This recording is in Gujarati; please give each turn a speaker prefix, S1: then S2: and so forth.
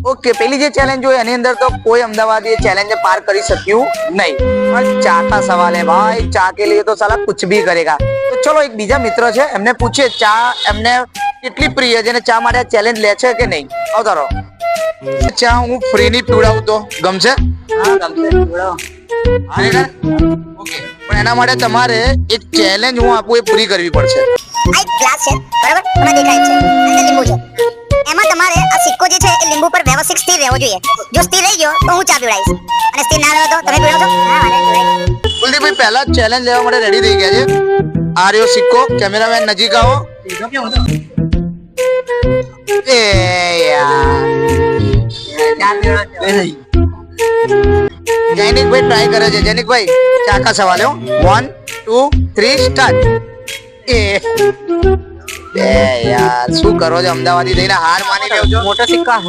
S1: ओके पहली जो चैलेंज हुई एनी अंदर तो कोई अहमदाबादी चैलेंज पार कर सक्યું नहीं पर चा का सवाल है भाई चा के लिए तो साला कुछ भी करेगा तो चलो एक बीजा मित्र છે એમને પૂછીએ ચા એમને કેટલી પ્રિય છે અને ચા માટે ચેલેન્જ લે છે કે નહીં આવતા રહો ચા હું ફ્રી ની પીવડાવું તો ગમશે
S2: હા ગમશે પીવડાવો
S1: ઓકે પણ એના માટે તમારે એક ચેલેન્જ હું આપું એ પૂરી કરવી પડશે
S3: આ એક ગ્લાસ છે બરાબર તમને દેખાય છે અંદર લીંબુ છે એમાં તમારે આ સિક્કો જે છે એ લીંબુ પર વ્યવસ્થિત સ્થિર રહેવો જોઈએ જો સ્થિર રહી ગયો તો હું ચા પીવડાવીશ અને સ્થિર ના રહ્યો તો તમે પીવડાવશો હા મને પીવડાવી
S1: કુલદીપભાઈ પહેલા ચેલેન્જ લેવા માટે રેડી થઈ ગયા છે આ રહ્યો સિક્કો કેમેરામેન નજીક આવો એ યાર
S2: ચા પીવડાવો
S1: જૈનિકભાઈ ટ્રાય કરે છે જૈનિકભાઈ ચા કા સવાલ હો 1 2 3 સ્ટાર્ટ એ यार શું કરો છો અમદાવાદી થઈને હાર માની લેજો
S2: મોટો સિક્કા